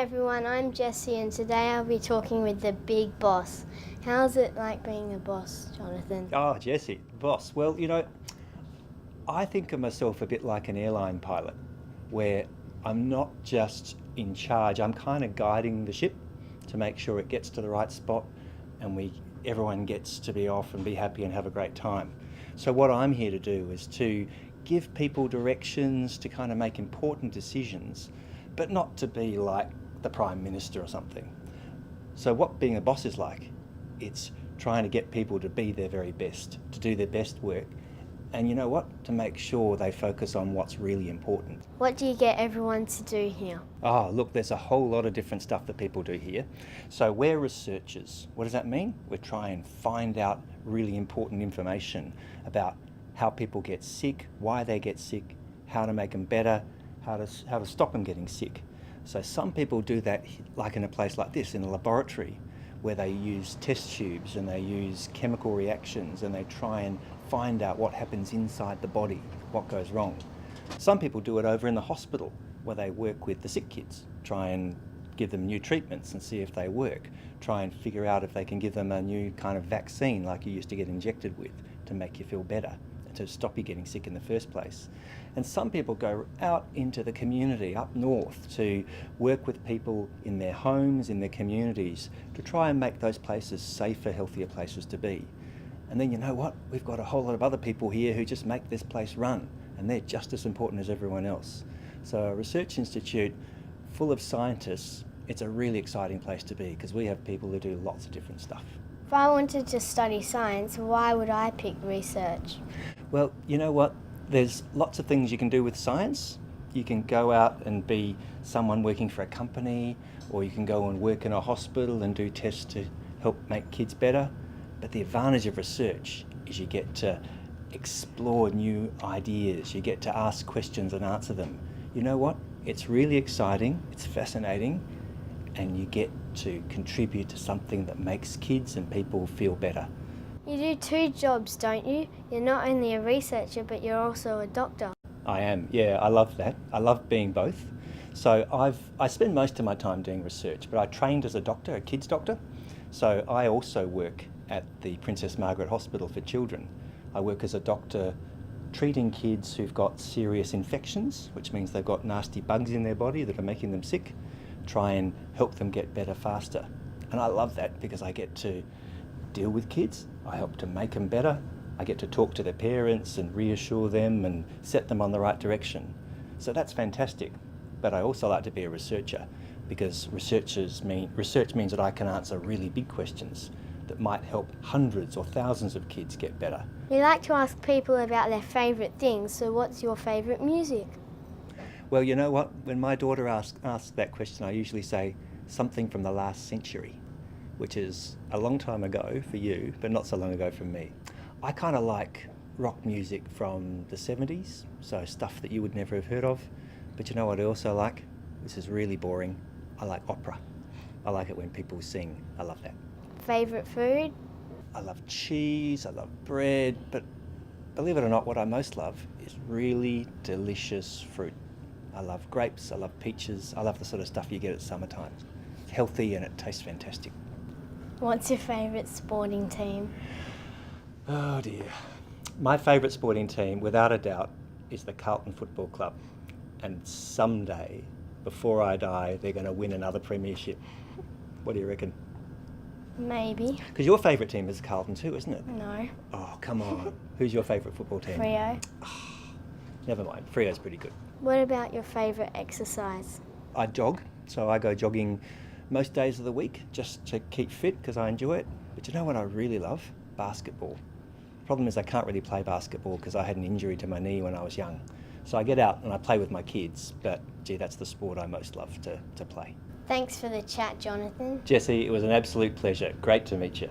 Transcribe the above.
everyone, I'm Jessie and today I'll be talking with the big boss. How's it like being a boss, Jonathan? Oh, Jessie, boss. Well, I think of myself a bit like an airline pilot, where I'm not just in charge, I'm kind of guiding the ship to make sure it gets to the right spot and everyone gets to be off and be happy and have a great time. So what I'm here to do is to give people directions to kind of make important decisions, but not to be like the Prime Minister or something. So what being a boss is like, it's trying to get people to be their very best, to do their best work, and you know what? To make sure they focus on what's really important. What do you get everyone to do here? Oh, look, there's a whole lot of different stuff that people do here. So we're researchers. What does that mean? We try and find out really important information about how people get sick, why they get sick, how to make them better, how to stop them getting sick. So some people do that like in a place like this, in a laboratory, where they use test tubes and they use chemical reactions and they try and find out what happens inside the body, what goes wrong. Some people do it over in the hospital, where they work with the sick kids, try and give them new treatments and see if they work, try and figure out if they can give them a new kind of vaccine like you used to get injected with to make you feel better, to stop you getting sick in the first place. And some people go out into the community up north to work with people in their homes, in their communities, to try and make those places safer, healthier places to be. And then you know what? We've got a whole lot of other people here who just make this place run, and they're just as important as everyone else. So a research institute full of scientists, it's a really exciting place to be because we have people who do lots of different stuff. If I wanted to study science, why would I pick research? Well, you know what? There's lots of things you can do with science. You can go out and be someone working for a company, or you can go and work in a hospital and do tests to help make kids better. But the advantage of research is you get to explore new ideas, you get to ask questions and answer them. You know what? It's really exciting, it's fascinating, and you get to contribute to something that makes kids and people feel better. You do two jobs, don't you? You're not only a researcher, but you're also a doctor. I am, yeah, I love that. I love being both. So I spend most of my time doing research, but I trained as a doctor, a kids doctor. So I also work at the Princess Margaret Hospital for Children. I work as a doctor treating kids who've got serious infections, which means they've got nasty bugs in their body that are making them sick, try and help them get better faster. And I love that because I get to deal with kids, I help to make them better, I get to talk to their parents and reassure them and set them on the right direction. So that's fantastic. But I also like to be a researcher because research means that I can answer really big questions that might help hundreds or thousands of kids get better. We like to ask people about their favourite things, so what's your favourite music? Well, you know what? When my daughter asks that question, I usually say something from the last century, which is a long time ago for you, but not so long ago for me. I kind of like rock music from the 70s, so stuff that you would never have heard of. But you know what I also like? This is really boring. I like opera. I like it when people sing. I love that. Favourite food? I love cheese, I love bread, but believe it or not, what I most love is really delicious fruit. I love grapes, I love peaches, I love the sort of stuff you get at summertime. It's healthy and it tastes fantastic. What's your favourite sporting team? Oh dear. My favourite sporting team, without a doubt, is the Carlton Football Club. And someday, before I die, they're going to win another premiership. What do you reckon? Maybe. Because your favourite team is Carlton too, isn't it? No. Oh, come on. Who's your favourite football team? Freo. Oh, never mind. Freo's pretty good. What about your favourite exercise? I jog, so I go jogging most days of the week just to keep fit because I enjoy it. But you know what I really love? Basketball. The problem is I can't really play basketball because I had an injury to my knee when I was young. So I get out and I play with my kids, but gee, that's the sport I most love to play. Thanks for the chat, Jonathan. Jessie, it was an absolute pleasure. Great to meet you.